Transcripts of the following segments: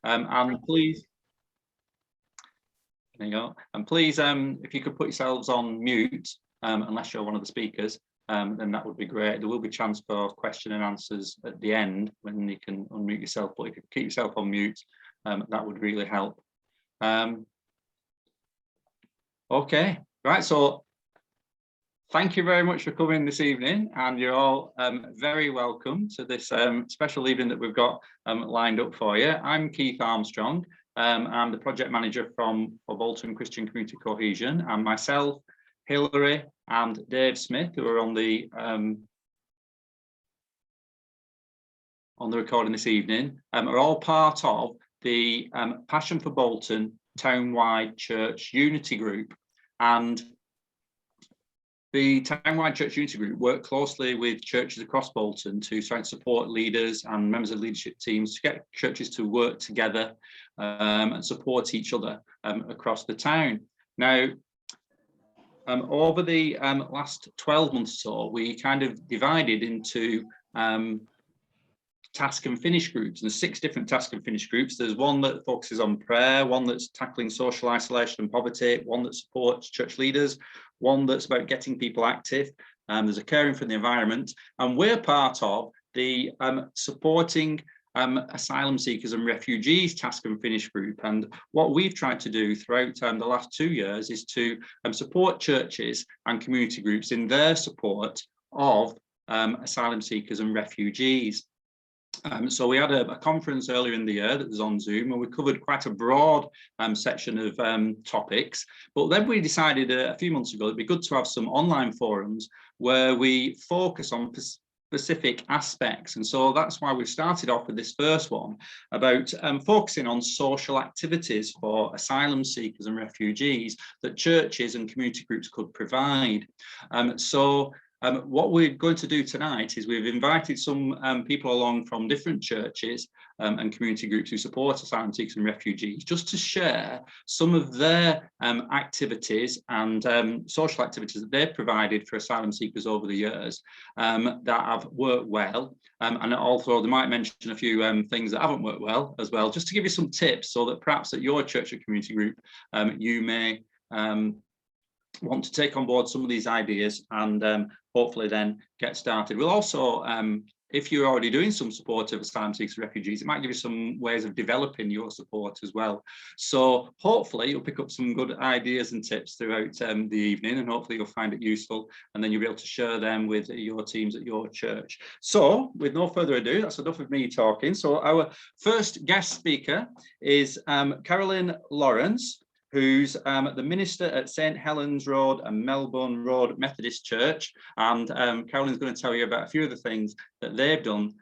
And please, there you go. And please, if you could put yourselves on mute, unless you're one of the speakers, then that would be great. There will be a chance for question and answers at the end when you can unmute yourself, but if you keep yourself on mute, that would really help. Okay, right, so thank you very much for coming this evening, and you're all very welcome to this special evening that we've got lined up for you. I'm Keith Armstrong. I'm the project manager for Bolton Christian Community Cohesion, and myself, Hilary and Dave Smith, who are on the recording this evening, are all part of the Passion for Bolton Townwide Church Unity Group. And the Townwide Church Unity Group work closely with churches across Bolton to try and support leaders and members of leadership teams to get churches to work together and support each other across the town. Now, over the last 12 months or so, we kind of divided into task and finish groups, and there's 6 different task and finish groups. There's one that focuses on prayer, one that's tackling social isolation and poverty, one that supports church leaders, one that's about getting people active, there's a caring for the environment, and we're part of the supporting asylum seekers and refugees task and finish group. And what we've tried to do throughout the last 2 years is to support churches and community groups in their support of asylum seekers and refugees. So we had a conference earlier in the year that was on Zoom, and we covered quite a broad section of topics. But then we decided a few months ago it'd be good to have some online forums where we focus on specific aspects. And so that's why we've started off with this first one about focusing on social activities for asylum seekers and refugees that churches and community groups could provide. What we're going to do tonight is we've invited some people along from different churches and community groups who support asylum seekers and refugees, just to share some of their activities and social activities that they've provided for asylum seekers over the years that have worked well. And also they might mention a few things that haven't worked well as well, just to give you some tips so that perhaps at your church or community group you may want to take on board some of these ideas and hopefully then get started. We'll also, if you're already doing some support of asylum seekers and refugees, it might give you some ways of developing your support as well. So hopefully you'll pick up some good ideas and tips throughout the evening, and hopefully you'll find it useful, and then you'll be able to share them with your teams at your church. So with no further ado, that's enough of me talking. So our first guest speaker is Carolyn Lawrence, who's the minister at St Helens Road and Melbourne Road Methodist Church. And Carolyn's going to tell you about a few of the things that they've done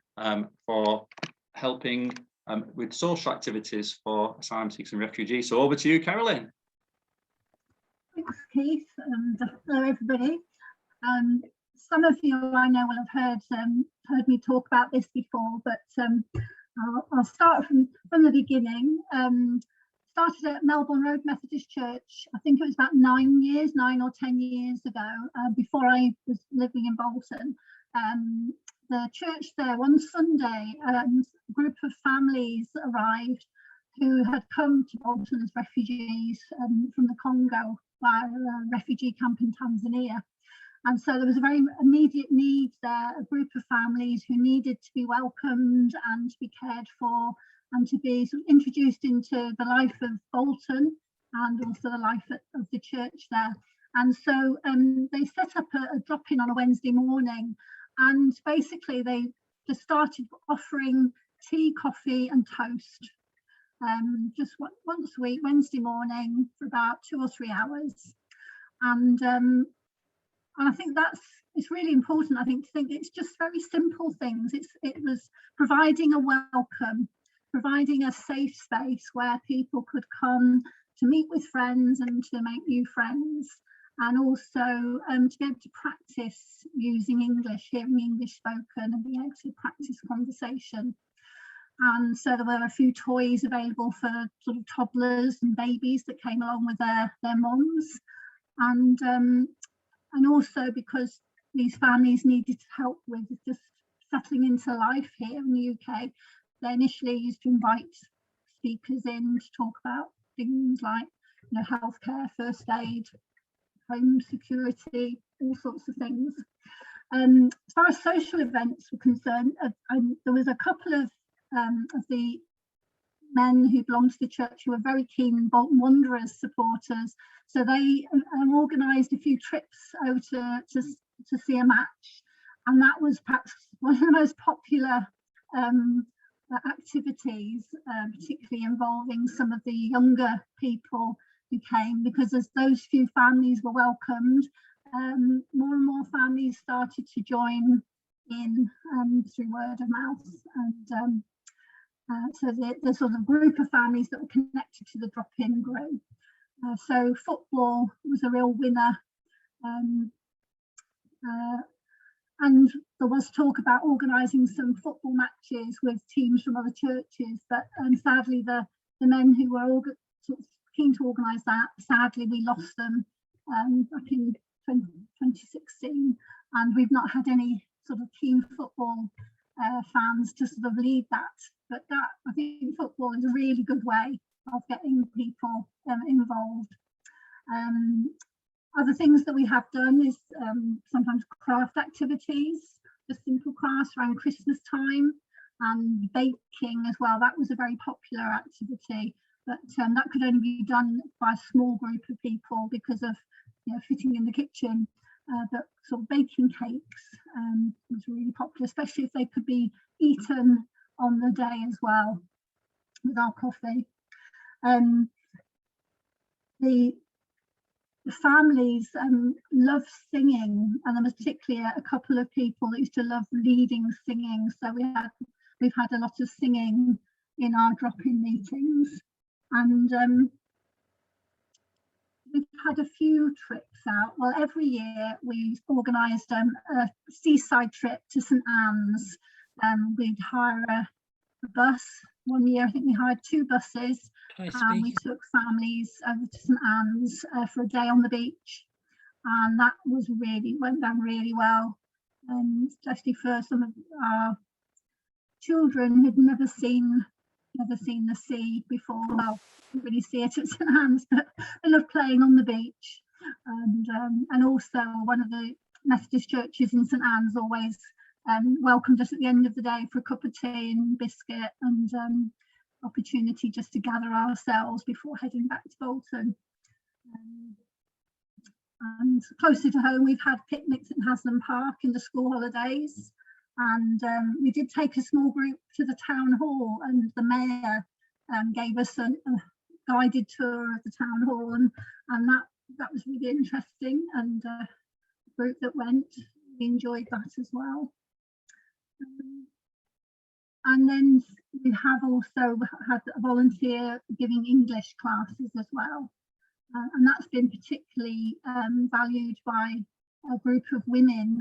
for helping with social activities for asylum seekers and refugees. So over to you, Carolyn. Thanks, Keith, and hello everybody. Some of you I know will have heard me talk about this before, but I'll start from the beginning. Started at Melbourne Road Methodist Church, I think it was about 9 or 10 years ago, before I was living in Bolton. The church there, one Sunday, a group of families arrived who had come to Bolton as refugees from the Congo via a refugee camp in Tanzania. And so there was a very immediate need there, a group of families who needed to be welcomed and to be cared for, and to be sort of introduced into the life of Bolton and also the life of the church there. And so they set up a drop-in on a Wednesday morning, and basically they just started offering tea, coffee and toast just once a week, Wednesday morning, for about 2 or 3 hours. And I think it's really important, I think, to think it's just very simple things. It was providing a welcome, providing a safe space where people could come to meet with friends and to make new friends, and also to be able to practice using English, hearing English spoken and being able to practice conversation. And so there were a few toys available for sort of toddlers and babies that came along with their mums. And also because these families needed help with just settling into life here in the UK, they initially used to invite speakers in to talk about things like, you know, healthcare, first aid, home security, all sorts of things. As far as social events were concerned, there was a couple of the men who belonged to the church who were very keen Bolton Wanderers supporters, so they organised a few trips over to see a match, and that was perhaps one of the most popular activities, particularly involving some of the younger people who came, because as those few families were welcomed, more and more families started to join in through word of mouth, and so the sort of group of families that were connected to the drop-in grew. So football was a real winner, and there was talk about organising some football matches with teams from other churches, but sadly the men who were all sort of keen to organise that, sadly we lost them back in 2016, and we've not had any sort of keen football fans to sort of lead that. But that, I think football is a really good way of getting people involved. Other things that we have done is sometimes craft activities, just simple crafts around Christmas time, and baking as well. That was a very popular activity, but that could only be done by a small group of people because of, you know, fitting in the kitchen. But sort of baking cakes was really popular, especially if they could be eaten on the day as well with our coffee. The families love singing, and there was particularly a couple of people that used to love leading singing, so we've had a lot of singing in our drop-in meetings, and we've had a few trips out. Well, every year we organised a seaside trip to St Anne's. We'd hire a bus. One year I think we hired 2 buses, and we took families over to St Anne's for a day on the beach, and that went down really well, especially for some of our children who'd never seen the sea before. Well, didn't really see it at St Anne's, but they loved playing on the beach. And also one of the Methodist churches in St Anne's always welcomed us at the end of the day for a cup of tea and biscuit, and opportunity just to gather ourselves before heading back to Bolton. And closer to home, we've had picnics at Asylum Park in the school holidays, and we did take a small group to the town hall, and the mayor gave us a guided tour of the town hall, and that was really interesting, and the group that went, we enjoyed that as well. And then we have also had a volunteer giving English classes as well, and that's been particularly valued by a group of women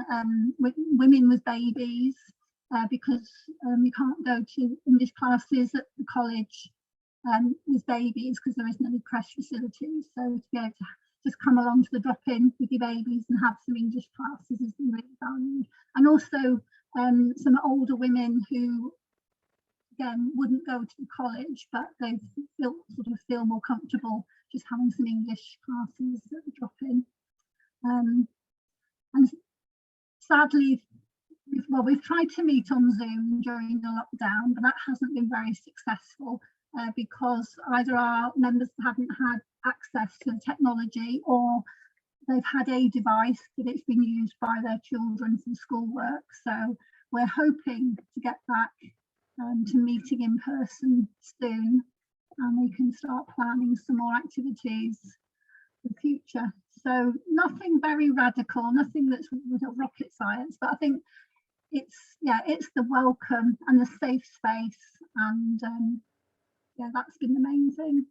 with babies, because you can't go to English classes at the college with babies because there isn't any creche facilities. So to be able to just come along to the drop-in with your babies and have some English classes has been really valued. And also some older women who, again, wouldn't go to the college, but they feel more comfortable just having some English classes at the drop-in. And sadly, we've tried to meet on Zoom during the lockdown, but that hasn't been very successful because either our members haven't had access to the technology, or they've had a device but it's been used by their children for schoolwork. So we're hoping to get back to meeting in person soon, and we can start planning some more activities for the future. So nothing very radical, nothing that's rocket science, but I think it's the welcome and the safe space, and that's been the main thing.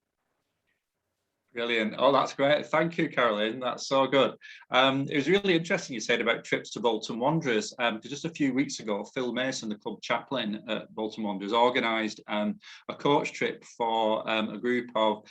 Brilliant. Oh, that's great. Thank you, Caroline. That's so good. It was really interesting you said about trips to Bolton Wanderers. Because just a few weeks ago, Phil Mason, the club chaplain at Bolton Wanderers, organised a coach trip for a group of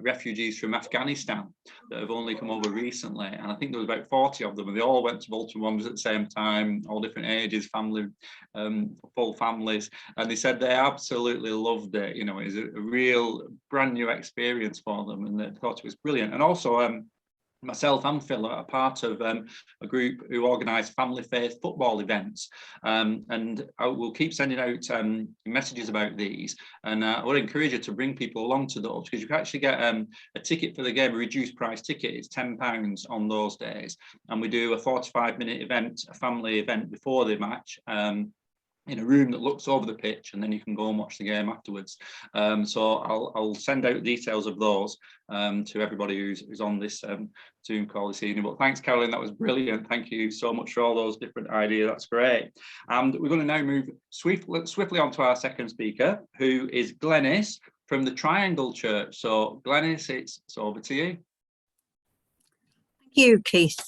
refugees from Afghanistan that have only come over recently. And I think there was about 40 of them, and they all went to Bolton Wanderers at the same time, all different ages, family, full families. And they said they absolutely loved it. You know, it was a real brand new experience for them, and they thought it was brilliant. And also myself and Phil are part of a group who organise family faith football events, and I will keep sending out messages about these, and I would encourage you to bring people along to those, because you can actually get a ticket for the game, a reduced price ticket. It's £10 on those days, and we do a 45-minute event, a family event before the match, in a room that looks over the pitch, and then you can go and watch the game afterwards. So I'll send out details of those to everybody who's on this Zoom call this evening. But thanks, Caroline, that was brilliant. Thank you so much for all those different ideas. That's great. And we're going to now move swiftly on to our second speaker, who is Glenys from the Triangle Church. So Glenys, it's over to you. Thank you, Keith.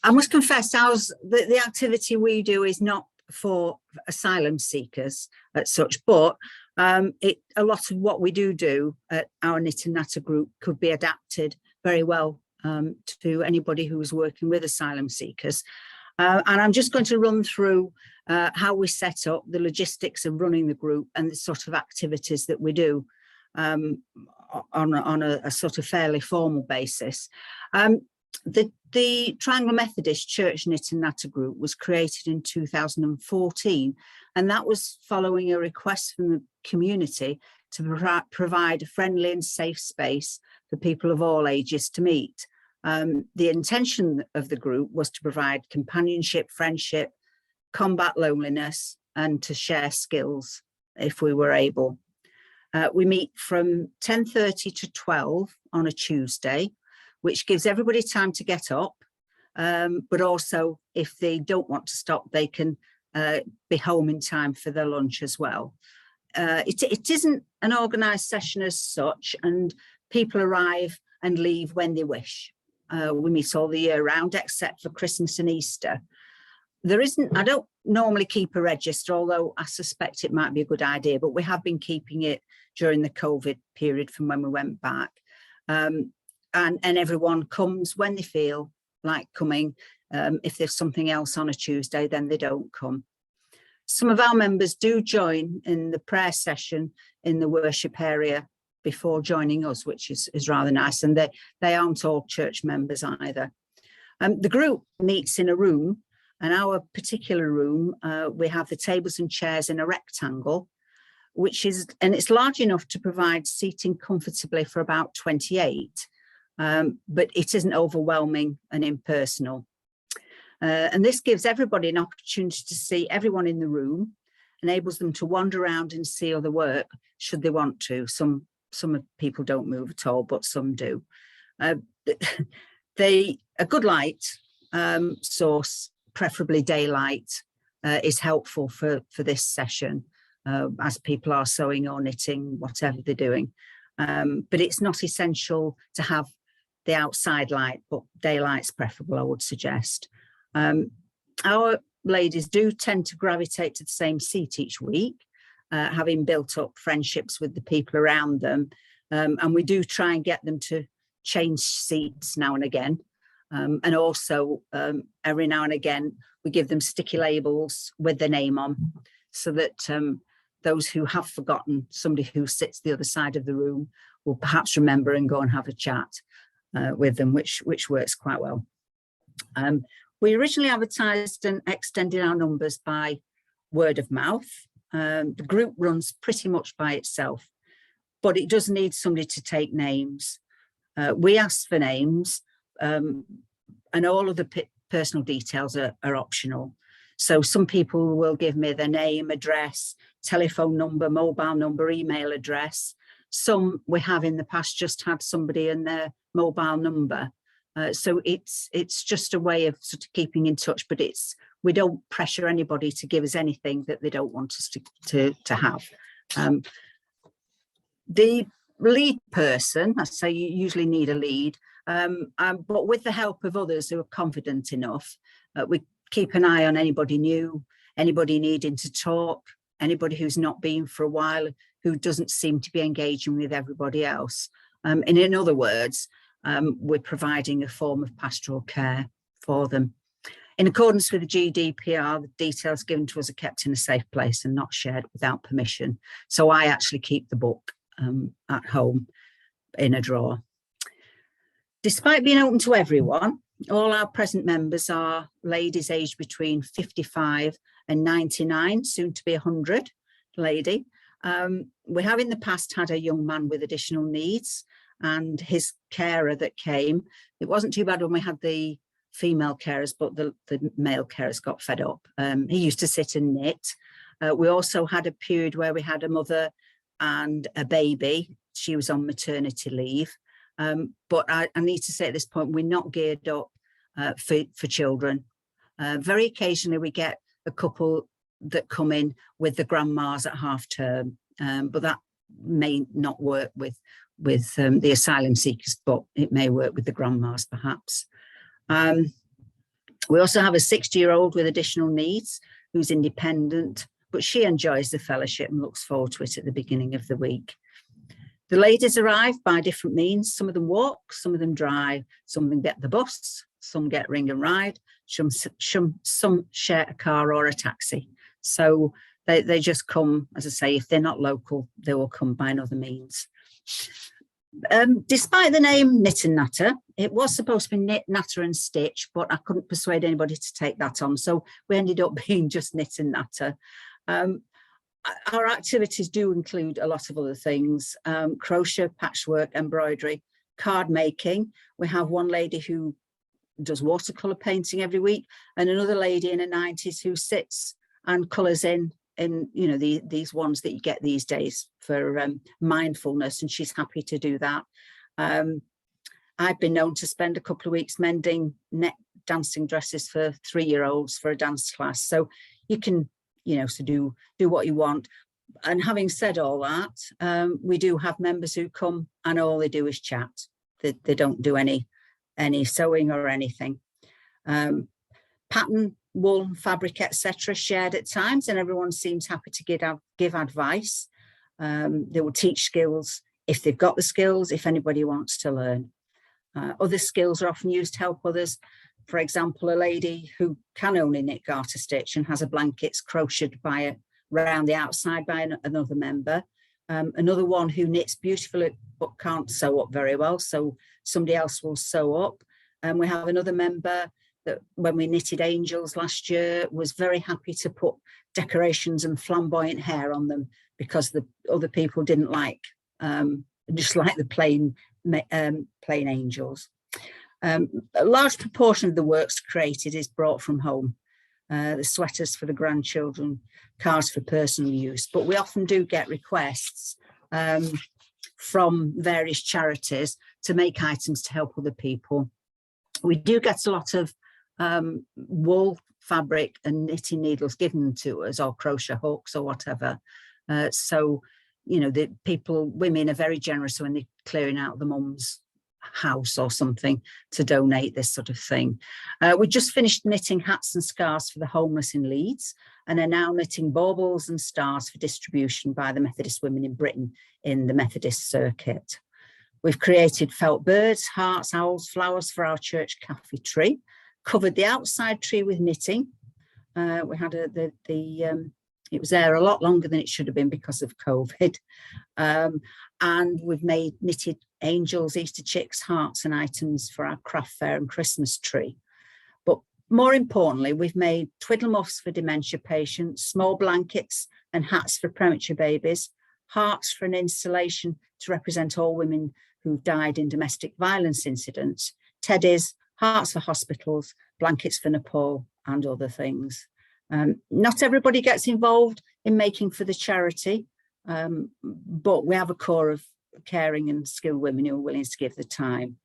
I must confess, the activity we do is not for asylum seekers as such, but a lot of what we do at our Knit and Natter group could be adapted very well to anybody who is working with asylum seekers. And I'm just going to run through how we set up the logistics of running the group and the sort of activities that we do on a sort of fairly formal basis. The Triangle Methodist Church Knit and Natter Group was created in 2014, and that was following a request from the community to provide a friendly and safe space for people of all ages to meet. The intention of the group was to provide companionship, friendship, combat loneliness, and to share skills if we were able. We meet from 10:30 to 12 on a Tuesday, which gives everybody time to get up, but also if they don't want to stop, they can be home in time for their lunch as well. It isn't an organised session as such, and people arrive and leave when they wish. We meet all the year round, except for Christmas and Easter. I don't normally keep a register, although I suspect it might be a good idea, but we have been keeping it during the COVID period from when we went back. And everyone comes when they feel like coming. If there's something else on a Tuesday, then they don't come. Some of our members do join in the prayer session in the worship area before joining us, which is rather nice. And they aren't all church members either. The group meets in a room, and our particular room, we have the tables and chairs in a rectangle, and it's large enough to provide seating comfortably for about 28. But it isn't overwhelming and impersonal. And this gives everybody an opportunity to see everyone in the room, enables them to wander around and see other work should they want to. Some people don't move at all, but some do. A good light source, preferably daylight, is helpful for this session as people are sewing or knitting, whatever they're doing. But it's not essential to have the outside light, but daylight's preferable, I would suggest. Our ladies do tend to gravitate to the same seat each week, having built up friendships with the people around them. And we do try and get them to change seats now and again. And also every now and again, we give them sticky labels with their name on, so that those who have forgotten somebody who sits the other side of the room will perhaps remember and go and have a chat with them, which works quite well. We originally advertised and extended our numbers by word of mouth. The group runs pretty much by itself, but it does need somebody to take names. We ask for names, and all of the personal details are optional. So some people will give me their name, address, telephone number, mobile number, email address. Some we have in the past just had somebody and their mobile number. So it's just a way of sort of keeping in touch, but we don't pressure anybody to give us anything that they don't want us to have. The lead person, I say you usually need a lead, but with the help of others who are confident enough, we keep an eye on anybody new, anybody needing to talk, anybody who's not been for a while, who doesn't seem to be engaging with everybody else. And in other words, we're providing a form of pastoral care for them. In accordance with the GDPR, the details given to us are kept in a safe place and not shared without permission. So I actually keep the book at home in a drawer. Despite being open to everyone, all our present members are ladies aged between 55 and 99, soon to be 100 lady. We have in the past had a young man with additional needs, and his carer that came, it wasn't too bad when we had the female carers, but the male carers got fed up. He used to sit and knit. We also had a period where we had a mother and a baby. She was on maternity leave. But I need to say at this point, we're not geared up for children. Very occasionally we get a couple that come in with the grandmas at half term, but that may not work with the asylum seekers, but it may work with the grandmas perhaps. We also have a 60-year-old with additional needs who's independent, but she enjoys the fellowship and looks forward to it at the beginning of the week. The ladies arrive by different means. Some of them walk, some of them drive, some of them get the bus, some get ring and ride, some share a car or a taxi. So they just come, as I say, if they're not local, they will come by another means. Despite the name Knit and Natter, it was supposed to be Knit, Natter and Stitch, but I couldn't persuade anybody to take that on. So we ended up being just Knit and Natter. Our activities do include a lot of other things: crochet, patchwork, embroidery, card making. We have one lady who does watercolour painting every week, and another lady in her 90s who sits and colours in these ones that you get these days for mindfulness, and she's happy to do that. I've been known to spend a couple of weeks mending net dancing dresses for 3-year-olds for a dance class. So you can so do what you want. And having said all that, we do have members who come and all they do is chat. They don't do any sewing or anything. Pattern, wool, fabric, etc. shared at times, and everyone seems happy to give advice. They will teach skills if they've got the skills, if anybody wants to learn. Other skills are often used to help others. For example, a lady who can only knit garter stitch and has a blankets crocheted around the outside by another member. Another one who knits beautifully but can't sew up very well, so somebody else will sew up. And we have another member that, when we knitted angels last year, was very happy to put decorations and flamboyant hair on them because the other people didn't like, just like the plain angels. A large proportion of the works created is brought from home. The sweaters for the grandchildren, cards for personal use, but we often do get requests from various charities to make items to help other people. We do get a lot of wool, fabric and knitting needles given to us, or crochet hooks or whatever. So, the women are very generous when they're clearing out the mum's house or something to donate this sort of thing. We just finished knitting hats and scarves for the homeless in Leeds, and are now knitting baubles and stars for distribution by the Methodist women in Britain in the Methodist circuit. We've created felt birds, hearts, owls, flowers for our church cafe tree, covered the outside tree with knitting. We had it was there a lot longer than it should have been because of COVID. And we've made knitted angels, Easter chicks, hearts and items for our craft fair and Christmas tree. But more importantly, we've made twiddle muffs for dementia patients, small blankets and hats for premature babies, hearts for an installation to represent all women who've died in domestic violence incidents, teddies, hearts for hospitals, blankets for Nepal and other things. Not everybody gets involved in making for the charity, but we have a core of caring and skilled women who are willing to give the time.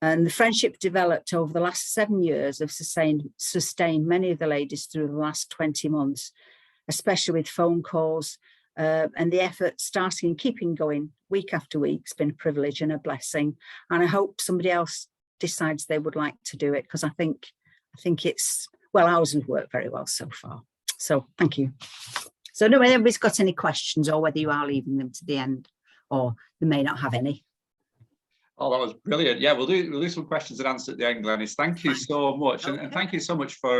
And the friendship developed over the last 7 years have sustained many of the ladies through the last 20 months, especially with phone calls and the effort starting and keeping going week after week has been a privilege and a blessing. And I hope somebody else decides they would like to do it, because I think it's, well, ours has worked very well so far. So thank you. So I don't know whether anybody's got any questions, or whether you are leaving them to the end, or they may not have any. Oh, that was brilliant. Yeah, we'll do some questions and answers at the end, Glenys. Thank you so much. Okay. And thank you so much for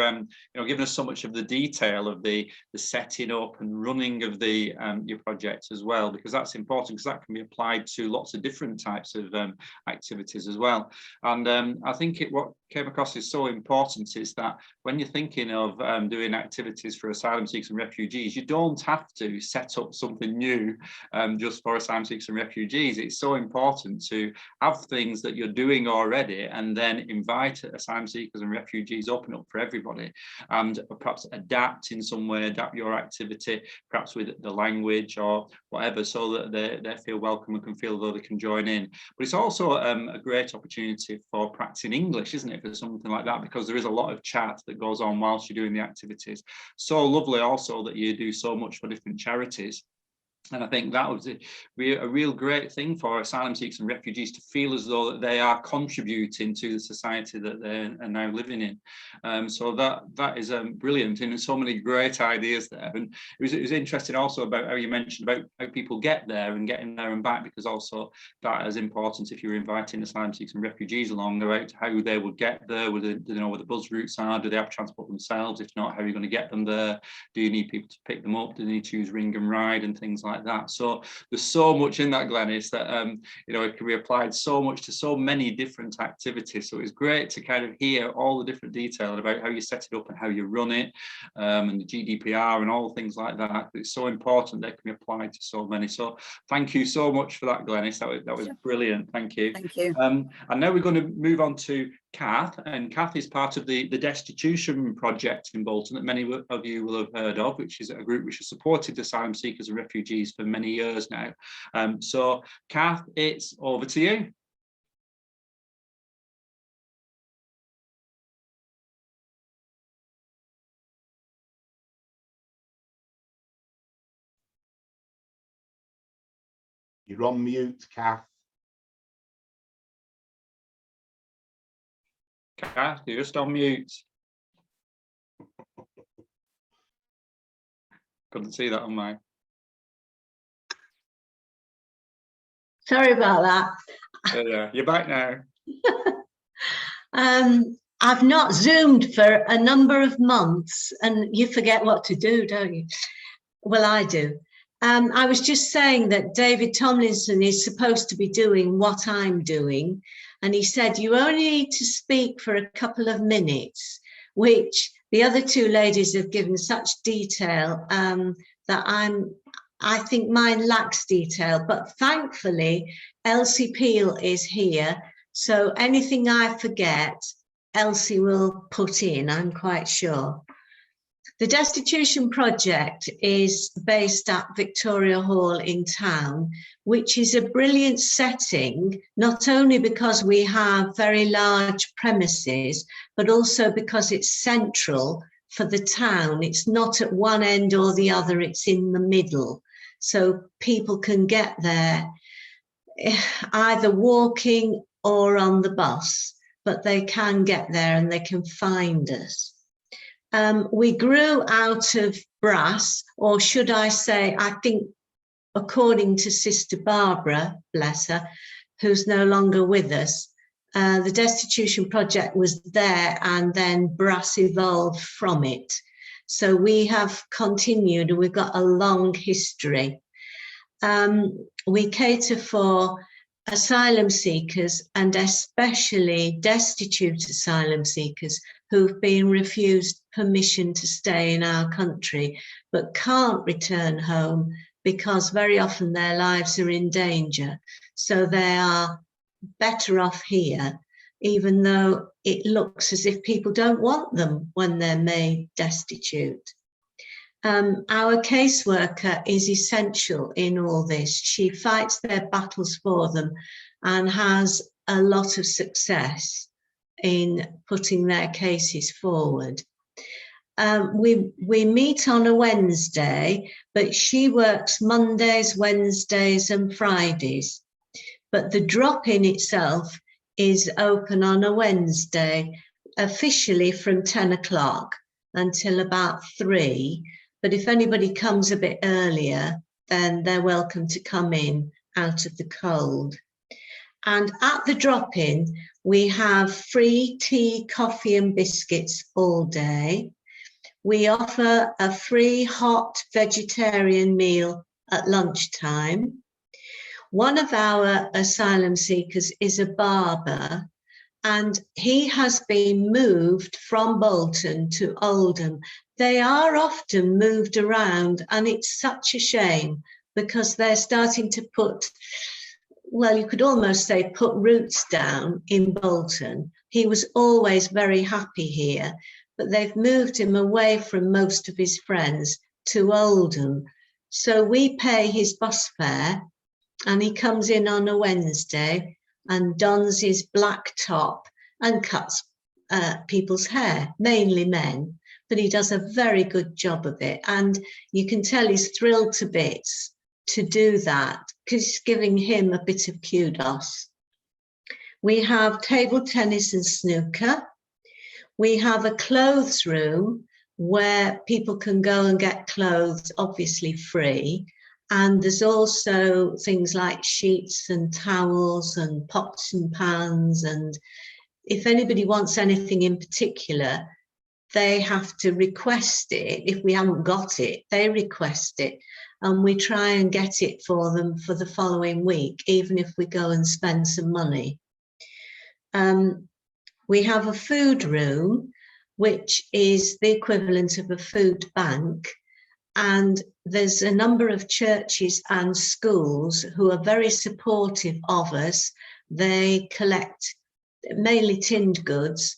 giving us so much of the detail of the setting up and running of the your project as well, because that's important, because that can be applied to lots of different types of activities as well. And I think what came across is so important is that when you're thinking of doing activities for asylum seekers and refugees, you don't have to set up something new just for asylum seekers and refugees. It's so important to have things that you're doing already, and then invite asylum seekers and refugees, open up for everybody, and perhaps adapt in some way, adapt your activity, perhaps with the language or whatever, so that they feel welcome and can feel though they can join in. But it's also a great opportunity for practicing English, isn't it, for something like that, because there is a lot of chat that goes on whilst you're doing the activities. So lovely also that you do so much for different charities. And I think that would be a real great thing for asylum seekers and refugees to feel as though that they are contributing to the society that they are now living in. So that is brilliant, and there's so many great ideas there. And it was interesting also about how you mentioned about how people get there and getting there and back, because also that is important if you're inviting asylum seekers and refugees along, about how they would get there. Do they know where the bus routes are? Do they have transport themselves? If not, how are you going to get them there? Do you need people to pick them up? Do they need to use ring and ride and things like that? So there's so much in that, Glenys, that it can be applied so much to so many different activities. So it's great to kind of hear all the different detail about how you set it up and how you run it, and the GDPR and all things like that. It's so important that it can be applied to so many. So thank you so much for that, Glenys. That was brilliant. Thank you. Thank you. And now we're going to move on to Kath, and Kath is part of the Destitution Project in Bolton that many of you will have heard of, which is a group which has supported asylum seekers and refugees for many years now. So Kath, it's over to you. You're on mute, Kath. Kath, you're just on mute. Couldn't see that on mine. Sorry about that. Yeah, you're back now. I've not Zoomed for a number of months, and you forget what to do, don't you? Well, I do. I was just saying that David Tomlinson is supposed to be doing what I'm doing, and he said you only need to speak for a couple of minutes, which the other two ladies have given such detail that I think mine lacks detail, but thankfully Elsie Peel is here, so anything I forget Elsie will put in, I'm quite sure. The Destitution Project is based at Victoria Hall in town, which is a brilliant setting, not only because we have very large premises, but also because it's central for the town. It's not at one end or the other, it's in the middle. So people can get there either walking or on the bus, but they can get there and they can find us. We grew out of Brass, or should I say, I think, according to Sister Barbara, bless her, who's no longer with us, the Destitution Project was there and then Brass evolved from it. So we have continued, and we've got a long history. We cater for asylum seekers, and especially destitute asylum seekers who've been refused permission to stay in our country but can't return home because very often their lives are in danger. So they are better off here, even though it looks as if people don't want them when they're made destitute. Our caseworker is essential in all this. She fights their battles for them and has a lot of success in putting their cases forward. we meet on a Wednesday, but she works Mondays, Wednesdays and Fridays. But the drop-in itself is open on a Wednesday, officially from 10 o'clock until about 3. But if anybody comes a bit earlier, then they're welcome to come in out of the cold. And at the drop-in, we have free tea, coffee and biscuits all day. We offer a free hot vegetarian meal at lunchtime. One of our asylum seekers is a barber, and he has been moved from Bolton to Oldham. They are often moved around, and it's such a shame because they're starting to put, well, you could almost say put roots down in Bolton. He was always very happy here, but they've moved him away from most of his friends to Oldham. So we pay his bus fare, and he comes in on a Wednesday and dons his black top and cuts people's hair, mainly men, but he does a very good job of it. And you can tell he's thrilled to bits to do that because it's giving him a bit of kudos. We have table tennis and snooker. We have a clothes room where people can go and get clothes, obviously free. And there's also things like sheets and towels and pots and pans. And if anybody wants anything in particular, they have to request it. If we haven't got it, they request it. And we try and get it for them for the following week, even if we go and spend some money. We have a food room, which is the equivalent of a food bank. And there's a number of churches and schools who are very supportive of us. They collect mainly tinned goods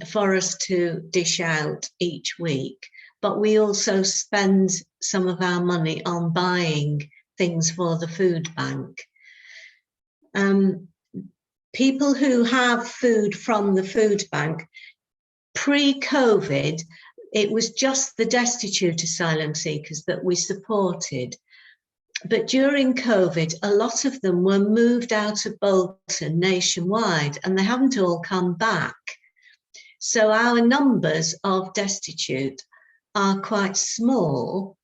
for us to dish out each week. But we also spend some of our money on buying things for the food bank. People who have food from the food bank, pre-COVID, it was just the destitute asylum seekers that we supported. But during COVID, a lot of them were moved out of Bolton nationwide, and they haven't all come back. So our numbers of destitute are quite small,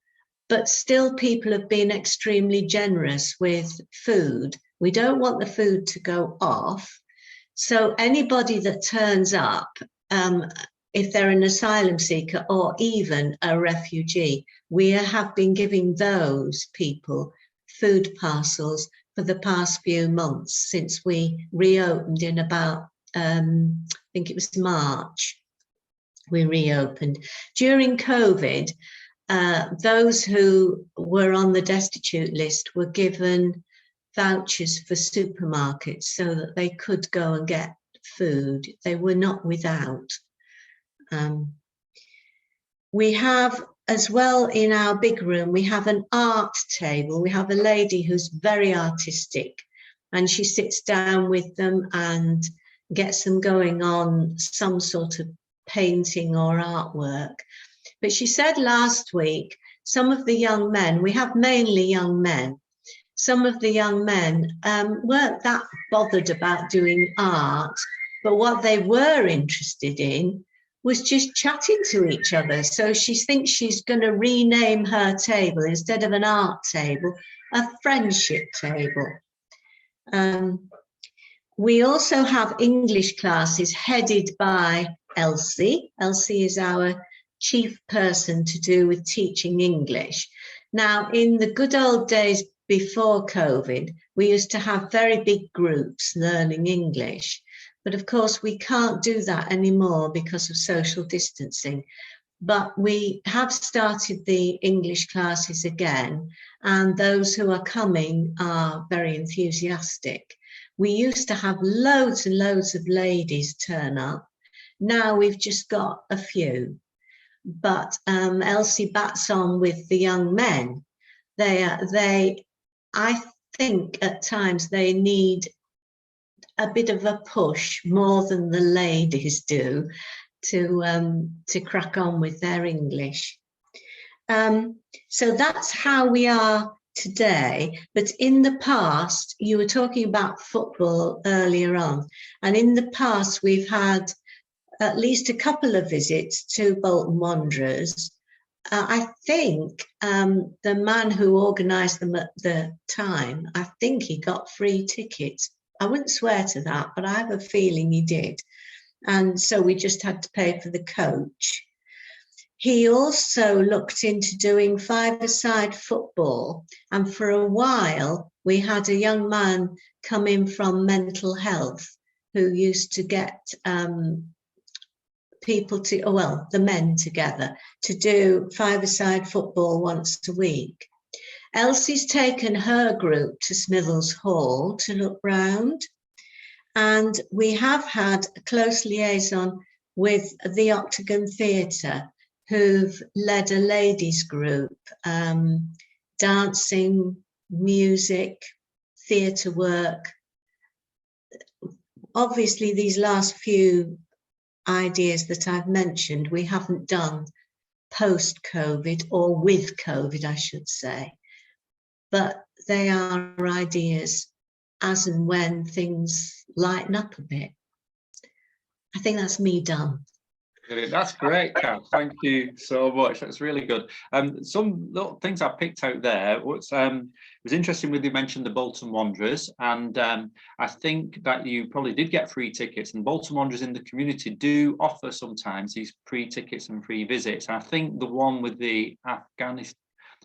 but still people have been extremely generous with food. We don't want the food to go off. So anybody that turns up, if they're an asylum seeker or even a refugee, we have been giving those people food parcels for the past few months since we reopened in about, I think it was March, we reopened. During COVID, those who were on the destitute list were given vouchers for supermarkets so that they could go and get food. They were not without. We have as well in our big room, we have an art table. We have a lady who's very artistic and she sits down with them and gets them going on some sort of painting or artwork. But she said last week, some of the young men, we have mainly young men, some of the young men weren't that bothered about doing art, but what they were interested in was just chatting to each other. So she thinks she's going to rename her table, instead of an art table, a friendship table. We also have English classes headed by Elsie. Elsie is our chief person to do with teaching English. Now, in the good old days before COVID, we used to have very big groups learning English. But of course, we can't do that anymore because of social distancing. But we have started the English classes again, and those who are coming are very enthusiastic. We used to have loads and loads of ladies turn up. Now we've just got a few. But Elsie bats on with the young men. I think at times they need a bit of a push more than the ladies do, to crack on with their English. So that's how we are today. But in the past, you were talking about football earlier on, and in the past we've had at least a couple of visits to Bolton Wanderers. I think the man who organised them at the time, I think he got free tickets. I wouldn't swear to that, but I have a feeling he did. And so we just had to pay for the coach. He also looked into doing five-a-side football. And for a while, we had a young man come in from mental health who used to get people to, well, the men together to do five-a-side football once a week. Elsie's taken her group to Smithers Hall to look round. And we have had a close liaison with the Octagon Theatre, who've led a ladies group, dancing, music, theatre work. Obviously, these last few ideas that I've mentioned, we haven't done post-COVID, or with COVID, I should say. But they are ideas as and when things lighten up a bit. I think that's me done. That's great, Kath. Thank you so much. That's really good. Some little things I picked out there. What's was interesting with you mentioned the Bolton Wanderers, and I think that you probably did get free tickets. And Bolton Wanderers in the community do offer sometimes these free tickets and free visits. And I think the one with the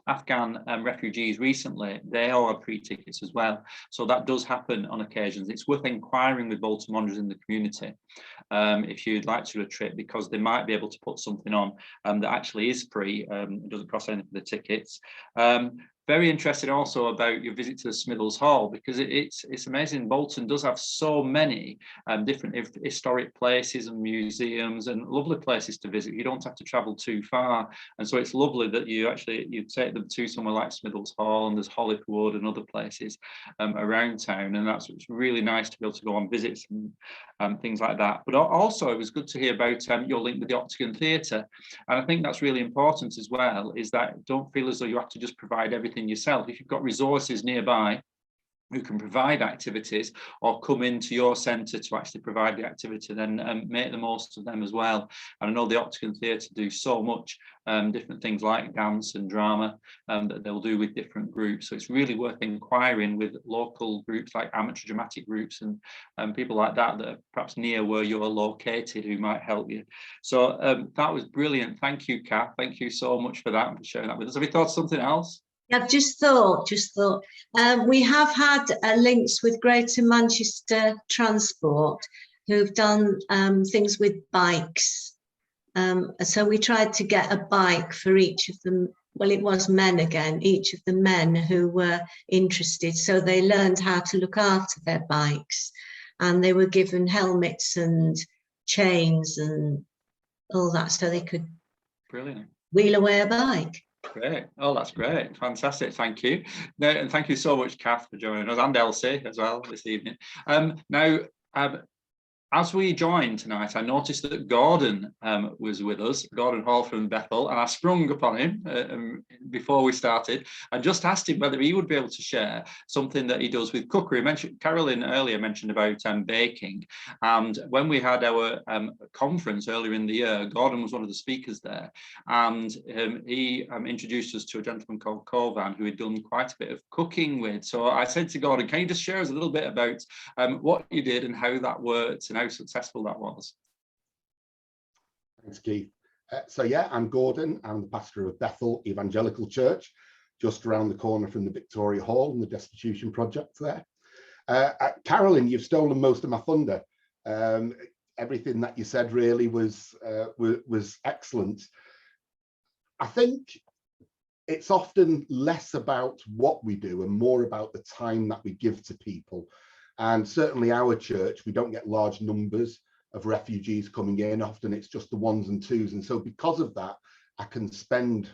Afghan refugees recently, they all have free tickets as well. So that does happen on occasions. It's worth inquiring with Bolton Wanderers in the community if you'd like to do a trip, because they might be able to put something on that actually is free. It doesn't cost anything for the tickets. Very interested also about your visit to the Smithers Hall, because it's amazing. Bolton does have so many different historic places and museums and lovely places to visit. You don't have to travel too far, and so it's lovely that you take them to somewhere like Smithers Hall, and there's Hollywood and other places around town, and it's really nice to be able to go on visits and things like that. But also it was good to hear about your link with the Octagon Theatre, and I think that's really important as well, is that don't feel as though you have to just provide everything yourself. If you've got resources nearby who can provide activities or come into your centre to actually provide the activity, then make the most of them as well. And I know the Octagon Theatre do so much different things like dance and drama that they'll do with different groups. So it's really worth inquiring with local groups like amateur dramatic groups and people like that that are perhaps near where you're located, who might help you. So that was brilliant. Thank you, Kath. Thank you so much for that and for sharing that with us. Have you thought of something else? I've just thought, we have had links with Greater Manchester Transport, who've done things with bikes. So we tried to get a bike for each of them. Well, it was men again, each of the men who were interested. So they learned how to look after their bikes, and they were given helmets and chains and all that, so they could wheel away a bike. Great. Oh, that's great. Fantastic. Thank you. No, and thank you so much, Kath, for joining us, and Elsie as well this evening. Now, as we joined tonight, I noticed that Gordon was with us, Gordon Hall from Bethel, and I sprung upon him before we started and just asked him whether he would be able to share something that he does with cookery. Carolyn earlier mentioned about baking, and when we had our conference earlier in the year, Gordon was one of the speakers there, and he introduced us to a gentleman called Kovan, who had done quite a bit of cooking with. So I said to Gordon, can you just share us a little bit about what you did and how that worked and how successful that was? Thanks, Keith. So yeah, I'm Gordon. I'm the pastor of Bethel Evangelical Church, just around the corner from the Victoria Hall and the Destitution Project there. Carolyn, you've stolen most of my thunder. Everything that you said really was excellent. I think it's often less about what we do and more about the time that we give to people. And certainly our church, we don't get large numbers of refugees coming in. Often it's just the ones and twos. And so because of that, I can spend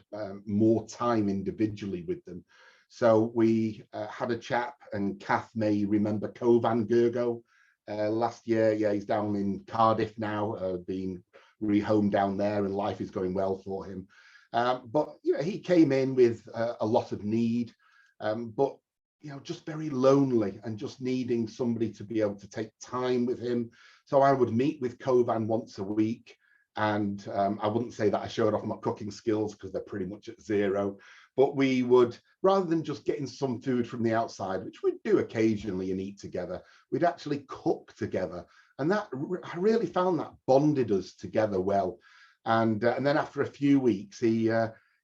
more time individually with them. So we had a chap, and Kath may remember Kovan Gergo last year. Yeah, he's down in Cardiff now, being rehomed down there, and life is going well for him. But you know, he came in with a lot of need, but you know, just very lonely and just needing somebody to be able to take time with him. So I would meet with Kovan once a week, and I wouldn't say that I showed off my cooking skills because they're pretty much at zero, but we would, rather than just getting some food from the outside, which we'd do occasionally and eat together, we'd actually cook together. And that, I really found that bonded us together well. And then after a few weeks, he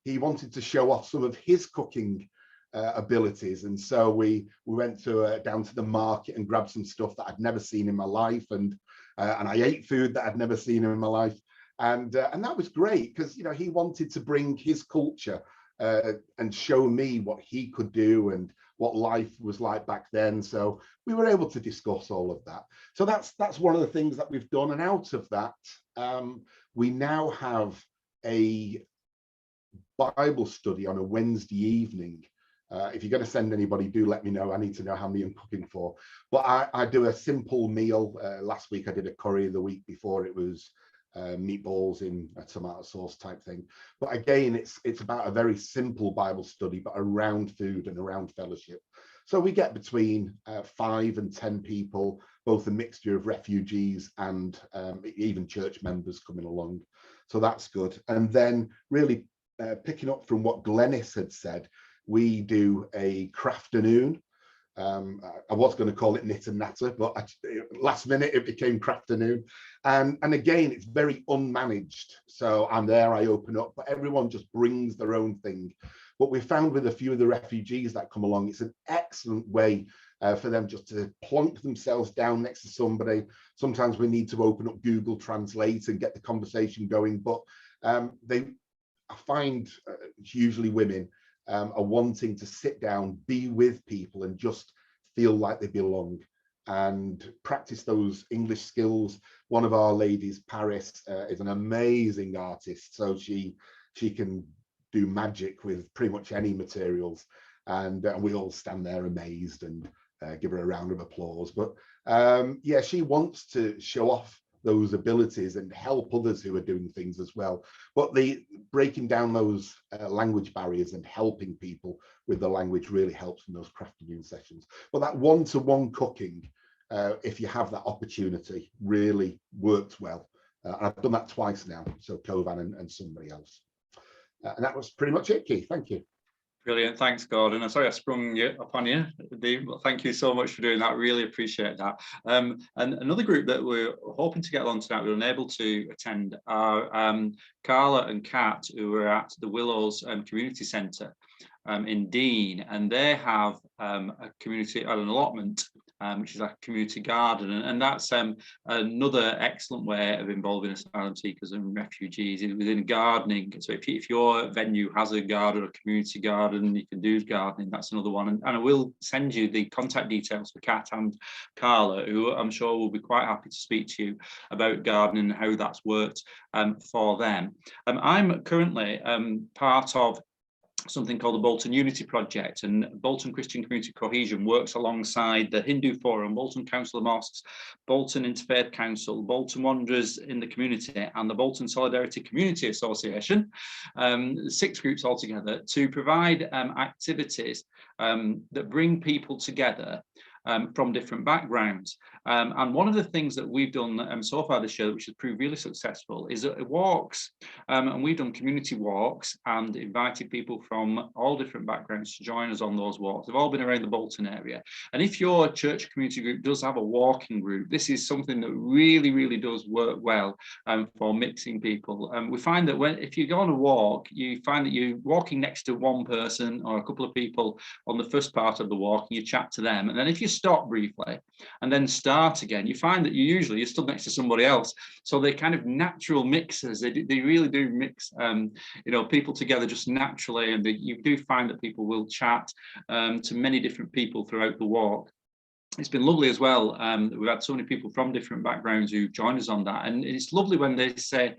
wanted to show off some of his cooking abilities, and so we went to down to the market and grabbed some stuff that I'd never seen in my life, and I ate food that I'd never seen in my life, and that was great because, you know, he wanted to bring his culture and show me what he could do and what life was like back then. So we were able to discuss all of that. So that's one of the things that we've done, and out of that, we now have a Bible study on a Wednesday evening. If you're going to send anybody, do let me know. I need to know how many I'm cooking for. But I do a simple meal. Last week I did a curry. The week before it was meatballs in a tomato sauce type thing. But again, it's about a very simple Bible study, but around food and around fellowship. So we get between 5 and 10 people, both a mixture of refugees and even church members coming along. So that's good. And then really picking up from what Glenys had said, we do a crafternoon. I was going to call it knit and natter, but last minute it became crafternoon. And again, it's very unmanaged. So I'm there, I open up, but everyone just brings their own thing. What we found with a few of the refugees that come along, it's an excellent way for them just to plonk themselves down next to somebody. Sometimes we need to open up Google Translate and get the conversation going, but I find usually women are wanting to sit down, be with people and just feel like they belong and practice those English skills. One of our ladies, Paris, is an amazing artist. So she can do magic with pretty much any materials. And we all stand there amazed and give her a round of applause. But yeah, she wants to show off those abilities and help others who are doing things as well. But the breaking down those language barriers and helping people with the language really helps in those crafting sessions. But that one-to-one cooking, if you have that opportunity, really works well. I've done that twice now, so Kovan and somebody else. And that was pretty much it, Keith. Thank you. Brilliant, thanks, Gordon. I'm sorry I sprung upon you. Thank you so much for doing that. Really appreciate that. And another group that we're hoping to get along tonight, we were unable to attend, are Carla and Kat, who are at the Willows Community Centre in Dean, and they have a community, an allotment, which is like a community garden, and that's another excellent way of involving asylum seekers and refugees within gardening. So if your venue has a garden, a community garden, you can do gardening. That's another one, and I will send you the contact details for Kat and Carla, who I'm sure will be quite happy to speak to you about gardening and how that's worked for them. I'm currently part of something called the Bolton Unity Project, and Bolton Christian Community Cohesion works alongside the Hindu Forum, Bolton Council of Mosques, Bolton Interfaith Council, Bolton Wanderers in the Community, and the Bolton Solidarity Community Association, 6 groups altogether, to provide activities that bring people together from different backgrounds. And one of the things that we've done so far this year, which has proved really successful, is walks. And we've done community walks and invited people from all different backgrounds to join us on those walks. They've all been around the Bolton area. And if your church community group does have a walking group, this is something that really, really does work well for mixing people. We find that if you go on a walk, you find that you're walking next to one person or a couple of people on the first part of the walk, and you chat to them. And then if you stop briefly and then start again, you find that you're stood next to somebody else. So they're kind of natural mixers. They really do mix people together just naturally, and you do find that people will chat to many different people throughout the walk. it's been lovely as well. We've had so many people from different backgrounds who joined us on that, and it's lovely when they say,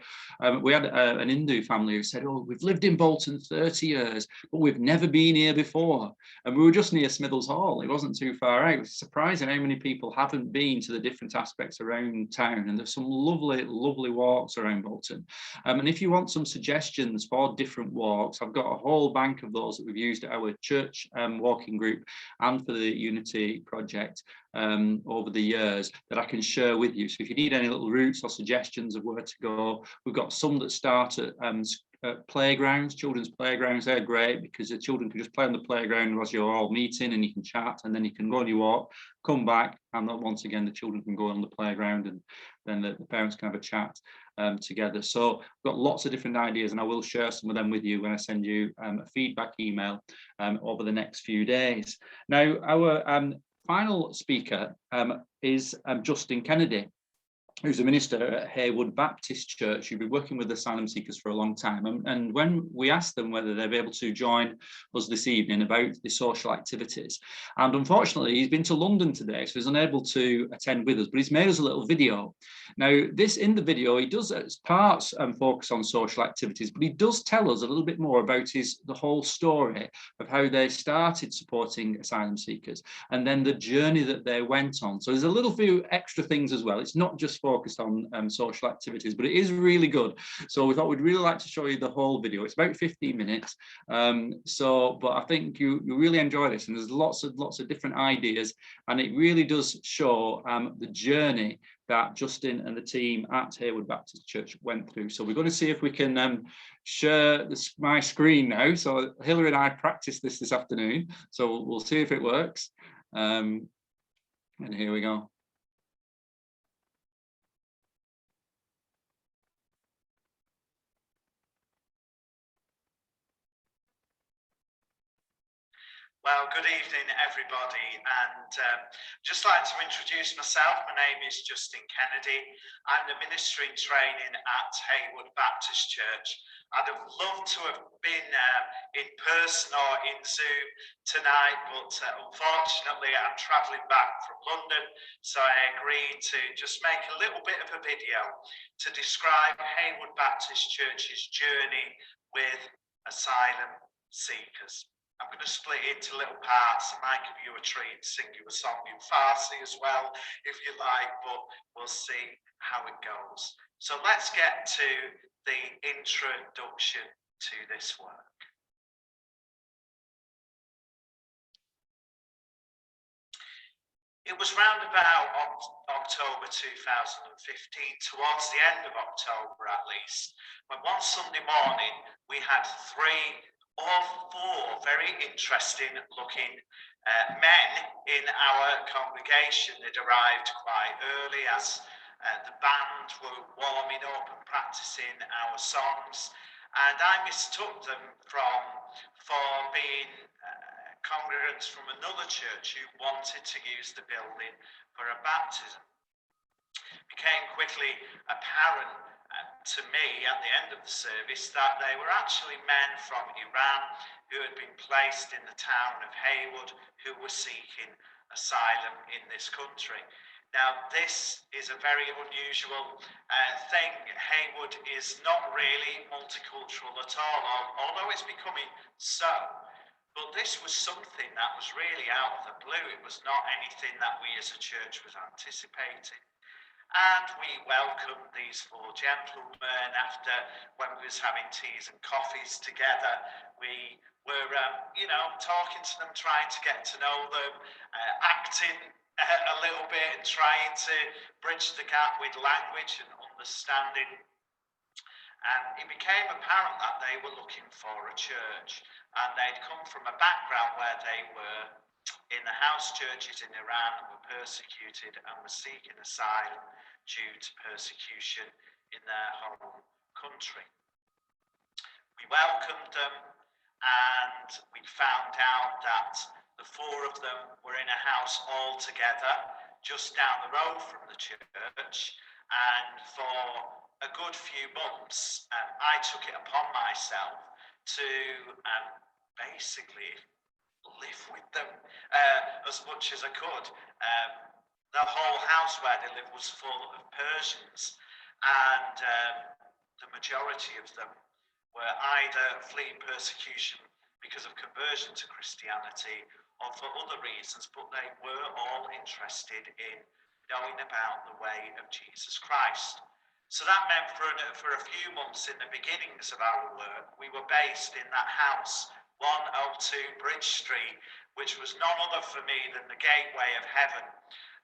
we had an Hindu family who said, oh, we've lived in Bolton 30 years, but we've never been here before. And we were just near Smithers Hall. It wasn't too far out. It was surprising how many people haven't been to the different aspects around town. And there's some lovely, lovely walks around Bolton. And if you want some suggestions for different walks, I've got a whole bank of those that we've used at our church walking group and for the Unity project over the years that I can share with you. So if you need any little routes or suggestions of where to go, we've got some that start at playgrounds, children's playgrounds. They're great because the children can just play on the playground as you're all meeting, and you can chat, and then you can go on your walk, come back, and then once again the children can go on the playground, and then the parents can have a chat together. So I've got lots of different ideas, and I will share some of them with you when I send you a feedback email over the next few days. Now, our final speaker is Justin Kennedy, who's a minister at Haywood Baptist Church, who's been working with asylum seekers for a long time. And when we asked them whether they'd be able to join us this evening about the social activities, and unfortunately he's been to London today, so he's unable to attend with us, but he's made us a little video. Now, in the video, he does parts focus on social activities, but he does tell us a little bit more about the whole story of how they started supporting asylum seekers, and then the journey that they went on. So there's a little few extra things as well. It's not just focused on social activities, but it is really good. So we thought we'd really like to show you the whole video. It's about 15 minutes. But I think you really enjoy this, and there's lots of different ideas, and it really does show the journey that Justin and the team at Haywood Baptist Church went through. So we're going to see if we can share my screen now. So Hilary and I practiced this afternoon, so we'll see if it works. And here we go. Well, good evening, everybody, and just like to introduce myself. My name is Justin Kennedy. I'm the ministry in training at Haywood Baptist Church. I'd have loved to have been in person or in Zoom tonight, but unfortunately I'm travelling back from London, so I agreed to just make a little bit of a video to describe Haywood Baptist Church's journey with asylum seekers. I'm going to split it into little parts. I might give you a treat, sing you a song in Farsi as well, if you like, but we'll see how it goes. So let's get to the introduction to this work. It was round about October 2015, towards the end of October at least, when one Sunday morning we had 3 or 4 very interesting looking men in our congregation. They'd arrived quite early as the band were warming up and practicing our songs, and I mistook them for being congregants from another church who wanted to use the building for a baptism. It became quickly apparent to me at the end of the service that they were actually men from Iran who had been placed in the town of Haywood, who were seeking asylum in this country. Now, this is a very unusual thing. Haywood is not really multicultural at all, although it's becoming so. But this was something that was really out of the blue. It was not anything that we as a church was anticipating. And we welcomed these 4 gentlemen after, when we was having teas and coffees together. We were, talking to them, trying to get to know them, acting a little bit and trying to bridge the gap with language and understanding. And it became apparent that they were looking for a church, and they'd come from a background where they were in the house churches in Iran and were persecuted and were seeking asylum due to persecution in their home country. We welcomed them, and we found out that the 4 of them were in a house all together just down the road from the church, and for a good few months I took it upon myself to basically live with them as much as I could. The whole house where they lived was full of Persians, and the majority of them were either fleeing persecution because of conversion to Christianity or for other reasons, but they were all interested in knowing about the way of Jesus Christ. So that meant for a few months in the beginnings of our work, we were based in that house, 102 Bridge Street, which was none other for me than the gateway of heaven.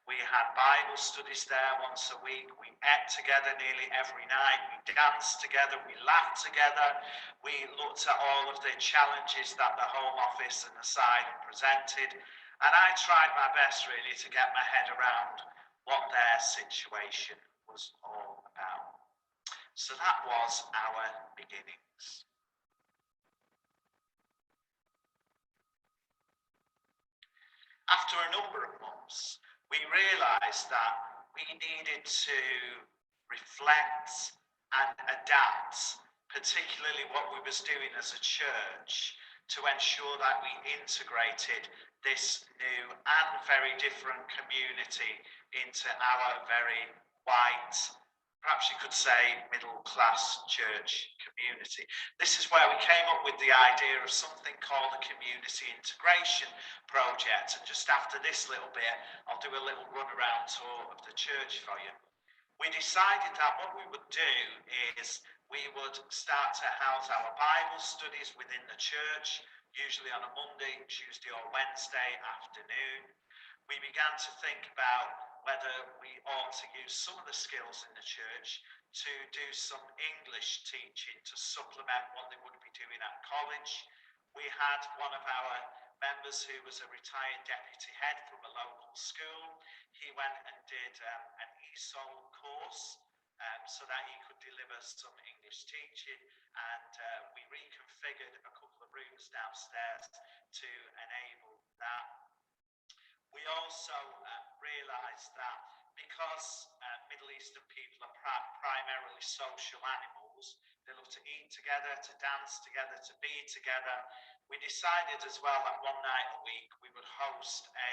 We had Bible studies there once a week. We ate together nearly every night. We danced together. We laughed together. We looked at all of the challenges that the Home Office and Asylum presented. And I tried my best really to get my head around what their situation was all about. So that was our beginnings. After a number of months, we realised that we needed to reflect and adapt, particularly what we was doing as a church, to ensure that we integrated this new and very different community into our very white, perhaps you could say middle-class church community. This is where we came up with the idea of something called a community integration project. And just after this little bit, I'll do a little run-around tour of the church for you. We decided that what we would do is we would start to house our Bible studies within the church, usually on a Monday, Tuesday or Wednesday afternoon. We began to think about whether we ought to use some of the skills in the church to do some English teaching to supplement what they would be doing at college. We had one of our members who was a retired deputy head from a local school. He went and did an ESOL course so that he could deliver some English teaching, and we reconfigured a couple of rooms downstairs to enable that. We also realised that because Middle Eastern people are primarily social animals, they love to eat together, to dance together, to be together. We decided as well that one night a week we would host a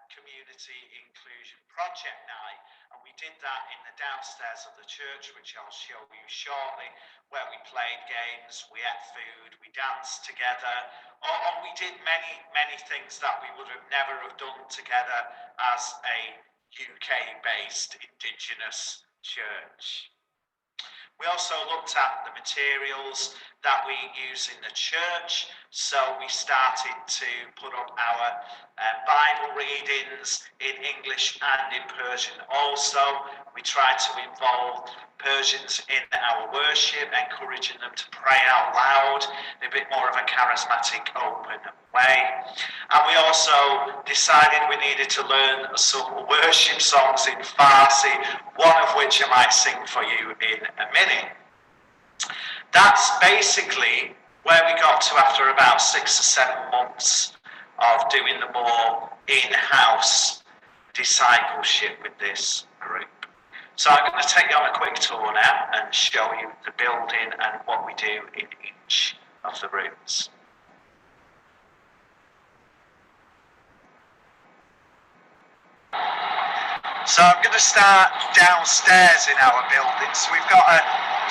community inclusion project night, and we did that in the downstairs of the church, which I'll show you shortly, where we played games, we ate food, we danced together, or we did many things that we would have never have done together as a UK-based Indigenous church. We also looked at the materials that we use in the church, so we started to put up our Bible readings in English and in Persian also. We tried to involve Persians in our worship, encouraging them to pray out loud in a bit more of a charismatic, open way. And we also decided we needed to learn some worship songs in Farsi, one of which I might sing for you in a minute. That's basically where we got to after about 6 or 7 months of doing the more in-house discipleship with this group. So I'm going to take you on a quick tour now and show you the building and what we do in each of the rooms. So I'm going to start downstairs in our building. So we've got a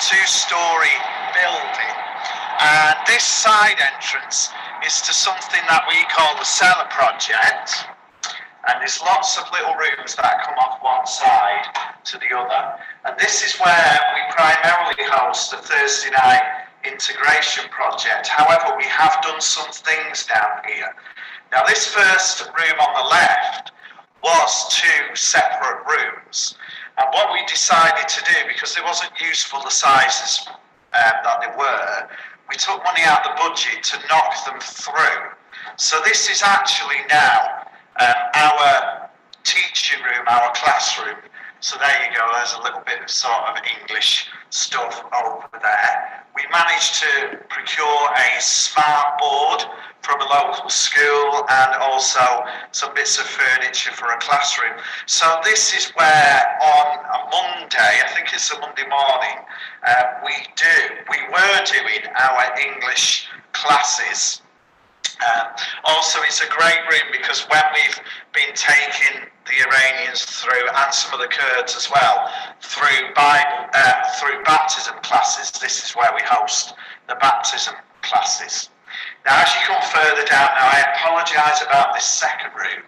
2-storey building, and this side entrance is to something that we call the cellar project, and there's lots of little rooms that come off one side to the other, and this is where we primarily host the Thursday night integration project. However, we have done some things down here. Now, this first room on the left was 2 separate rooms, and what we decided to do, because it wasn't useful the sizes that they were, we took money out of the budget to knock them through. So this is actually now our teaching room, our classroom. So there you go, there's a little bit of sort of English stuff over there. We managed to procure a smart board from a local school and also some bits of furniture for a classroom. So this is where on a Monday, I think it's a Monday morning, we were doing our English classes Also, it's a great room because when we've been taking the Iranians through, and some of the Kurds as well, through baptism classes, this is where we host the baptism classes. Now, as you come further down, now I apologise about this second room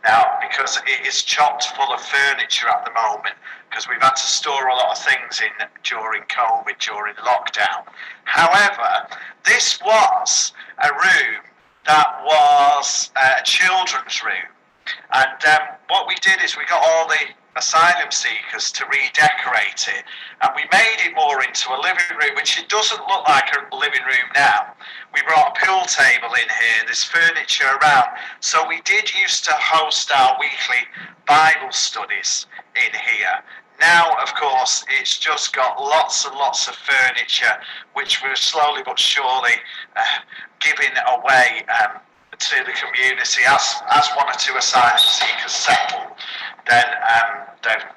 now because it is chocked full of furniture at the moment because we've had to store a lot of things in during COVID, during lockdown. However, this was a room that was a children's room, and what we did is we got all the asylum seekers to redecorate it, and we made it more into a living room, which it doesn't look like a living room now. We brought a pool table in here, there's furniture around, so we did used to host our weekly Bible studies in here. Now, of course, it's just got lots and lots of furniture, which we're slowly but surely giving away to the community. As one or two asylum seekers settle, then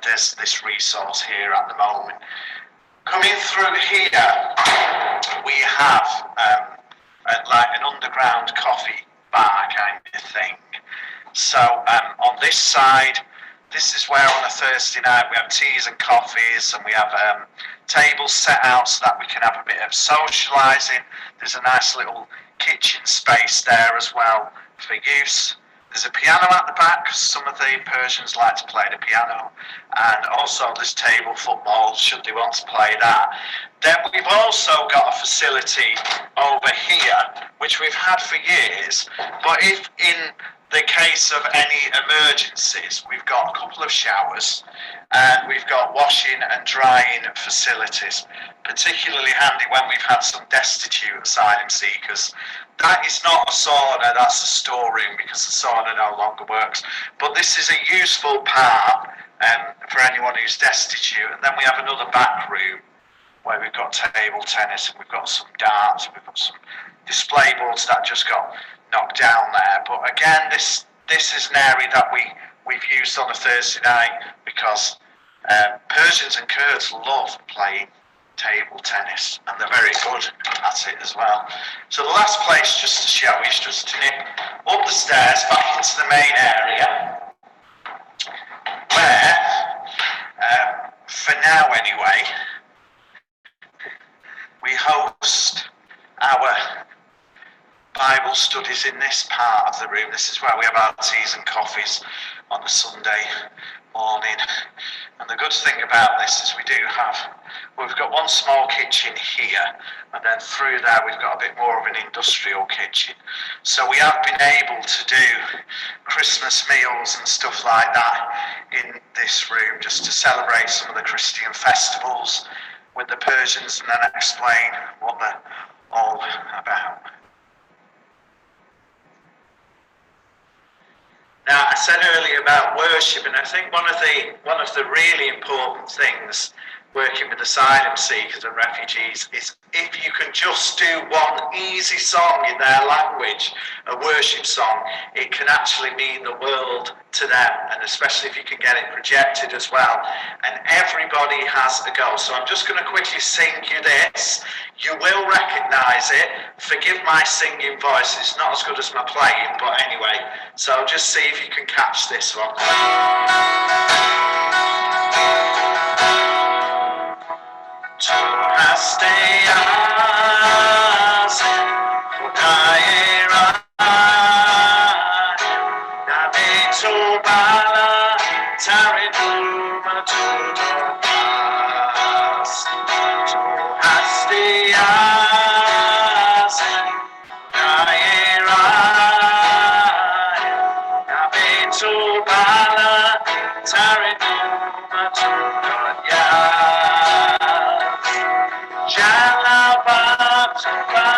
there's this resource here at the moment. Coming through here, we have like an underground coffee bar kind of thing. So on this side, this is where on a Thursday night we have teas and coffees, and we have tables set out so that we can have a bit of socialising. There's a nice little kitchen space there as well for use. There's a piano at the back. Some of the Persians like to play the piano, and also there's table football should they want to play that. Then we've also got a facility over here which we've had for years, but if in the case of any emergencies, we've got a couple of showers and we've got washing and drying facilities, particularly handy when we've had some destitute asylum seekers. That is not a sauna, that's a storeroom because the sauna no longer works. But this is a useful part for anyone who's destitute. And then we have another back room where we've got table tennis and we've got some darts, we've got some display boards that just got knocked down there. But again, this is an area that we've used on a Thursday night because Persians and Kurds love playing table tennis, and they're very good at it as well. So the last place just to show is just to nip up the stairs back into the main area where, for now anyway, we host our Bible studies in this part of the room. This is where we have our teas and coffees on a Sunday morning. And the good thing about this is we've got one small kitchen here, and then through there we've got a bit more of an industrial kitchen. So we have been able to do Christmas meals and stuff like that in this room just to celebrate some of the Christian festivals with the Persians and then explain what they're all about. Now, I said earlier about worship, and I think one of the really important things working with asylum seekers and refugees is if you can just do one easy song in their language, a worship song, it can actually mean the world to them, and especially if you can get it projected as well. And everybody has a go. So I'm just going to quickly sing you this. You will recognise it. Forgive my singing voice, it's not as good as my playing, but anyway. So just see if you can catch this one. Tu hasti azim Khudai Nabi tu bala Taridu matu das Tu hasti azim Khudai Nabi tu bala Taridu matu das Jalabatuba,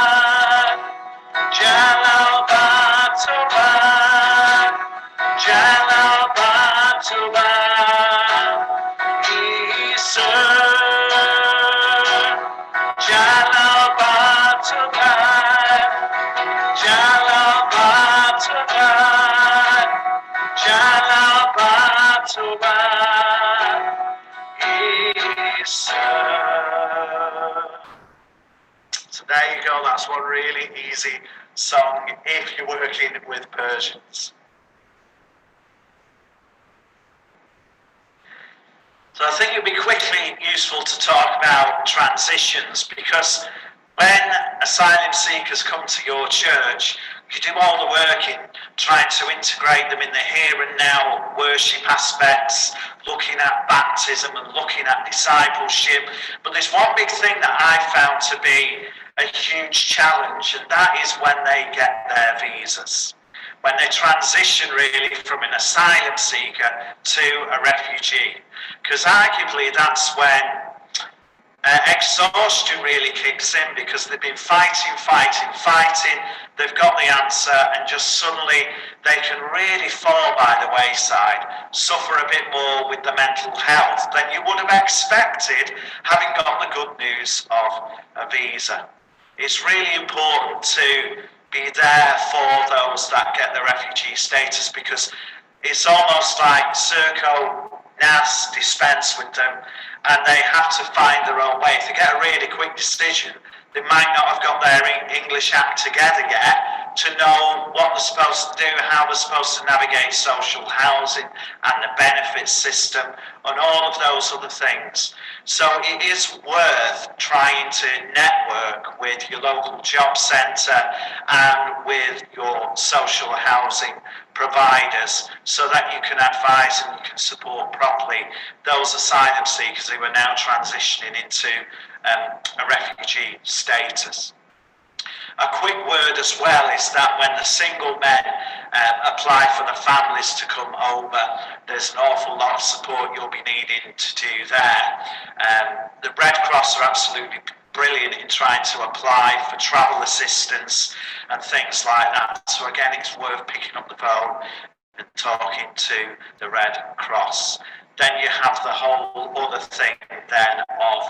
Jalabatuba, Jalabatuba, Isa, Jalabatuba, Jalabatuba, Jalabatuba, Isa. So there you go, that's one really easy song if you're working with Persians. So I think it would be quickly useful to talk about transitions, because when asylum seekers come to your church, you do all the work in trying to integrate them in the here and now worship aspects, looking at baptism and looking at discipleship. But there's one big thing that I found to be a huge challenge, and that is when they get their visas. When they transition really from an asylum seeker to a refugee. Because arguably that's when exhaustion really kicks in, because they've been fighting, they've got the answer, and just suddenly they can really fall by the wayside, suffer a bit more with the mental health than you would have expected having got the good news of a visa. It's really important to be there for those that get the refugee status, because it's almost like Circo, NAS dispense with them, and they have to find their own way. If they get a really quick decision, they might not have got their English act together yet to know what they're supposed to do, how they're supposed to navigate social housing and the benefits system and all of those other things. So it is worth trying to network with your local job centre and with your social housing providers, so that you can advise and you can support properly those asylum seekers who are now transitioning into a refugee status. A quick word as well is that when the single men apply for the families to come over, there's an awful lot of support you'll be needing to do there. The Red Cross are absolutely brilliant in trying to apply for travel assistance and things like that. So again, it's worth picking up the phone and talking to the Red Cross. Then you have the whole other thing then of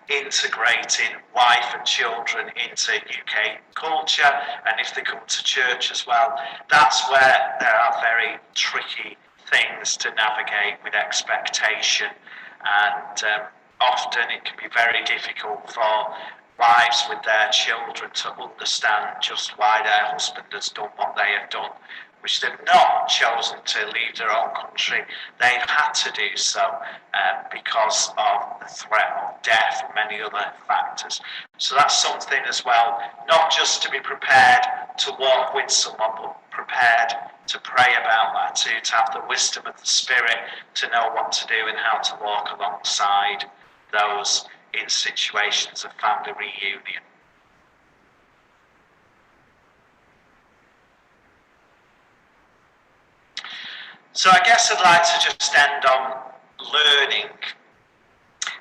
integrating wife and children into UK culture, and if they come to church as well, that's where there are very tricky things to navigate with expectation, and often it can be very difficult for wives with their children to understand just why their husband has done what they have done, which they've not chosen to leave their own country. They've had to do so because of the threat of death and many other factors. So that's something as well, not just to be prepared to walk with someone, but prepared to pray about that too, to have the wisdom of the Spirit to know what to do and how to walk alongside those in situations of family reunion. So I guess I'd like to just end on learning.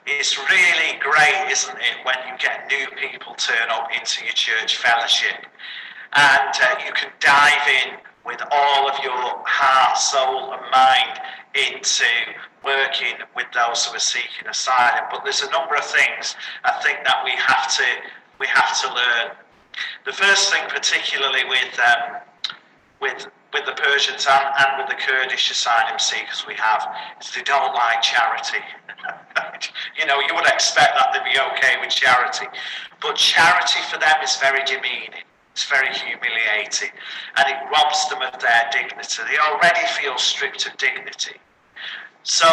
It's really great, isn't it, when you get new people turn up into your church fellowship, and you can dive in with all of your heart, soul and mind into working with those who are seeking asylum. But there's a number of things I think that we have to learn. The first thing, particularly with the Persians and with the Kurdish asylum seekers we have, is they don't like charity. You know, you would expect that they'd be okay with charity, but charity for them is very demeaning. It's very humiliating, and it robs them of their dignity. They already feel stripped of dignity. So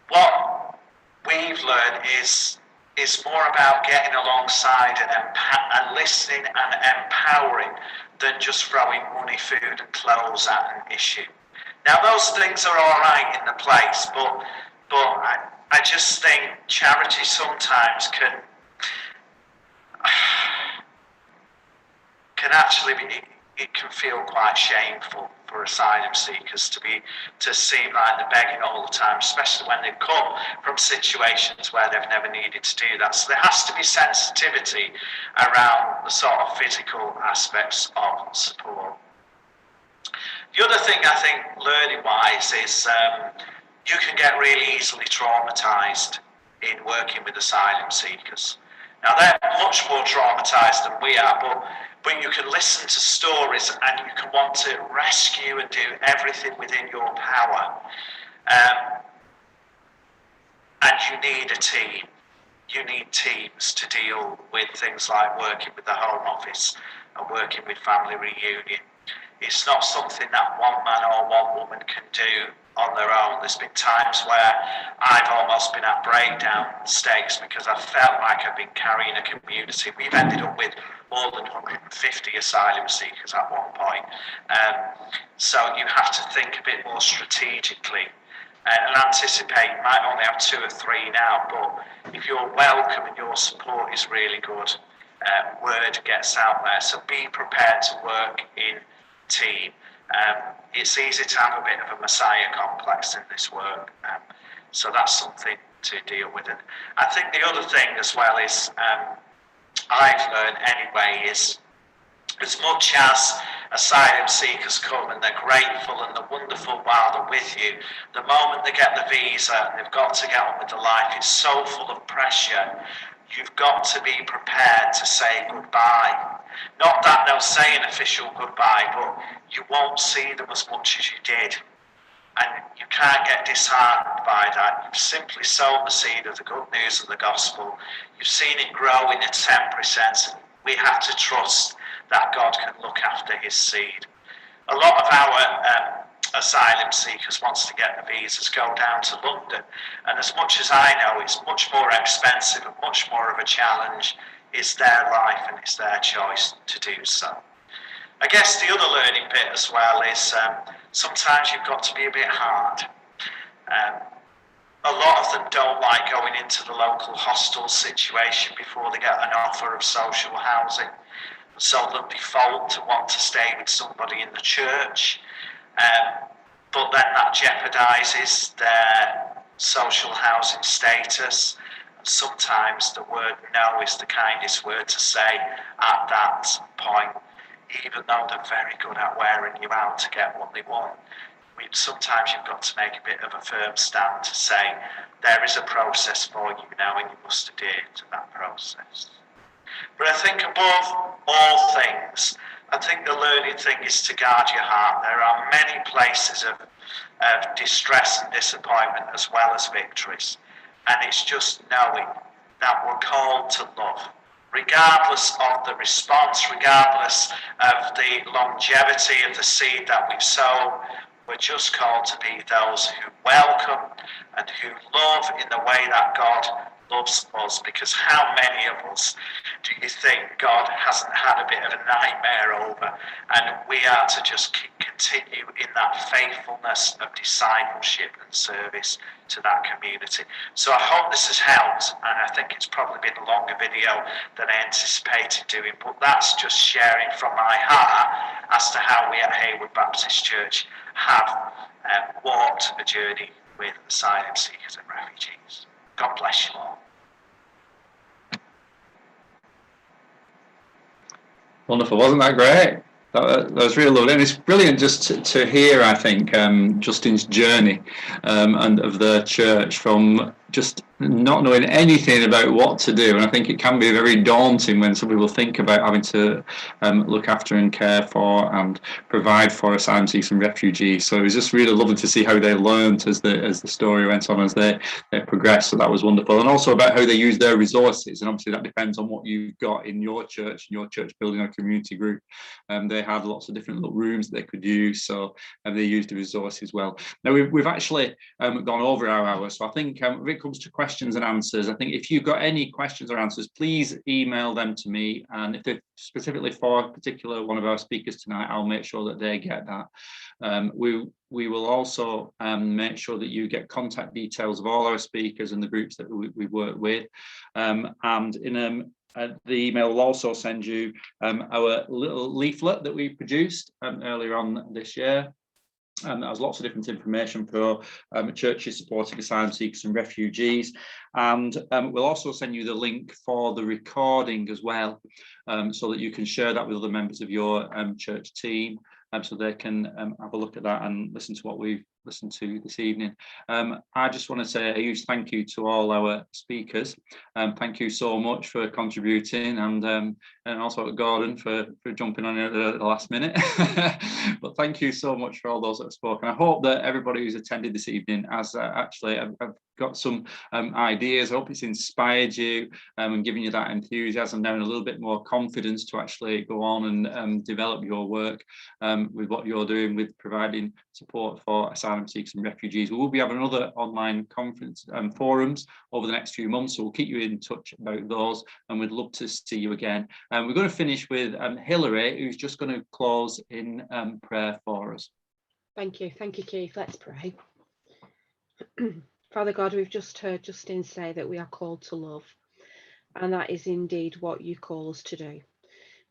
what we've learned is more about getting alongside and listening and empowering than just throwing money, food and clothes at an issue. Now those things are all right in the place, but I just think charity sometimes can actually be, it can feel quite shameful for asylum seekers to seem like they're begging all the time, especially when they've come from situations where they've never needed to do that. So there has to be sensitivity around the sort of physical aspects of support. The other thing I think learning-wise is you can get really easily traumatised in working with asylum seekers. Now they're much more traumatised than we are, but you can listen to stories and you can want to rescue and do everything within your power. And you need a team. You need teams to deal with things like working with the Home Office and working with family reunion. It's not something that one man or one woman can do on their own. There's been times where I've almost been at breakdown stakes because I felt like I've been carrying a community. We've ended up with more than 150 asylum seekers at one point. So you have to think a bit more strategically and anticipate. You might only have 2 or 3 now, but if you're welcome and your support is really good, word gets out there. So be prepared to work in team. It's easy to have a bit of a messiah complex in this work, so that's something to deal with. And I think the other thing as well is I've learned anyway is, as much as asylum seekers come and they're grateful and they're wonderful while they're with you, the moment they get the visa and they've got to get on with their life, it's so full of pressure. You've got to be prepared to say goodbye. Not that they'll say an official goodbye, but you won't see them as much as you did. And you can't get disheartened by that. You've simply sown the seed of the good news of the gospel. You've seen it grow in a temporary sense. We have to trust that God can look after his seed. A lot of our asylum seekers wants to get the visas go down to London, and as much as I know it's much more expensive and much more of a challenge, it's their life and it's their choice to do so. I guess the other learning bit as well is sometimes you've got to be a bit hard. A lot of them don't like going into the local hostel situation before they get an offer of social housing, so they'll default to want to stay with somebody in the church. But then that jeopardizes their social housing status. And sometimes the word no is the kindest word to say at that point, even though they're very good at wearing you out to get what they want. Sometimes you've got to make a bit of a firm stand to say there is a process for you now and you must adhere to that process. But I think above all things, I think the learning thing is to guard your heart. There are many places of distress and disappointment as well as victories. And it's just knowing that we're called to love. Regardless of the response, regardless of the longevity of the seed that we've sown, we're just called to be those who welcome and who love in the way that God loves us, because how many of us do you think God hasn't had a bit of a nightmare over? And we are to just continue in that faithfulness of discipleship and service to that community. So I hope this has helped, and I think it's probably been a longer video than I anticipated doing, but that's just sharing from my heart as to how we at Hayward Baptist Church have walked a journey with asylum seekers and refugees. God bless you all. Wonderful, wasn't that great? That was really lovely, and it's brilliant just to hear, I think, Justin's journey and of the church, from just not knowing anything about what to do. And I think it can be very daunting when some people think about having to look after and care for and provide for asylum seekers and refugees. So it was just really lovely to see how they learned as the story went on, as they progressed. So that was wonderful. And also about how they use their resources. And obviously that depends on what you've got in your church building or community group. They had lots of different little rooms they could use, so they used the resources well. Now we've actually gone over our hour, so I think if it comes to questions and answers, I think if you've got any questions or answers, please email them to me, and if they're specifically for a particular one of our speakers tonight, I'll make sure that they get that. We will also make sure that you get contact details of all our speakers and the groups that we work with, and in the email will also send you our little leaflet that we produced earlier on this year. And there's lots of different information for churches supporting asylum seekers and refugees. And we'll also send you the link for the recording as well, so that you can share that with other members of your church team, so they can have a look at that and listen to what we've listened to this evening. I just want to say a huge thank you to all our speakers. Thank you so much for contributing, and also to Gordon for jumping on at the last minute. But thank you so much for all those that have spoken. I hope that everybody who's attended this evening has actually I've got some ideas. I hope it's inspired you and given you that enthusiasm now and a little bit more confidence to actually go on and develop your work with what you're doing with providing support for asylum seekers and refugees. We will be having another online conference and forums over the next few months, so we'll keep you in touch about those, and we'd love to see you again. We're going to finish with Hilary, who's just going to close in prayer for us. Thank you, Keith. Let's pray. Father God, we've just heard Justine say that we are called to love, and that is indeed what you call us to do,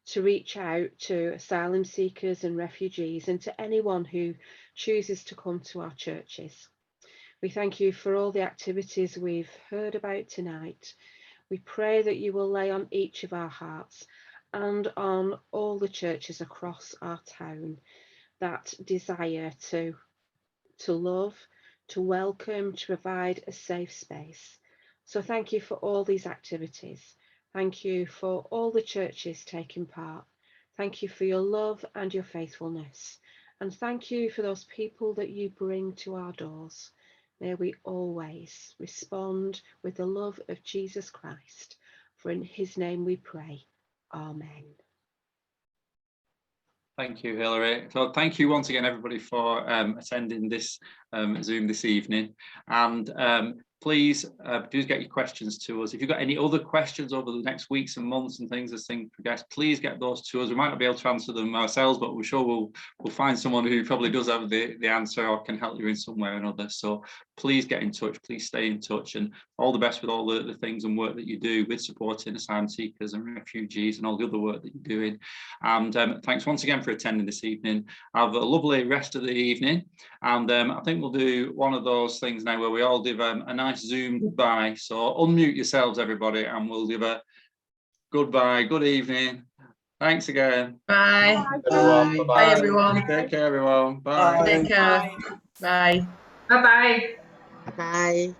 to reach out to asylum seekers and refugees and to anyone who chooses to come to our churches. We thank you for all the activities we've heard about tonight. We pray that you will lay on each of our hearts and on all the churches across our town that desire to love, to welcome, to provide a safe space. So thank you for all these activities. Thank you for all the churches taking part. Thank you for your love and your faithfulness. And thank you for those people that you bring to our doors. May we always respond with the love of Jesus Christ. For in his name we pray. Amen. Thank you, Hilary. So thank you once again, everybody, for attending this Zoom this evening. And please do get your questions to us. If you've got any other questions over the next weeks and months and things as things progress, please get those to us. We might not be able to answer them ourselves, but we're sure we'll find someone who probably does have the answer or can help you in some way or another. So please get in touch, please stay in touch, and all the best with all the things and work that you do with supporting asylum seekers and refugees and all the other work that you're doing. And thanks once again for attending this evening. Have a lovely rest of the evening, and I think we'll do one of those things now where we all give a nice Zoom goodbye. So unmute yourselves, everybody, and we'll give a goodbye, good evening. Thanks again. Bye. Everyone. Bye, Bye-bye. everyone. Take care, everyone. Bye. Take care. Bye. Bye-bye. Bye.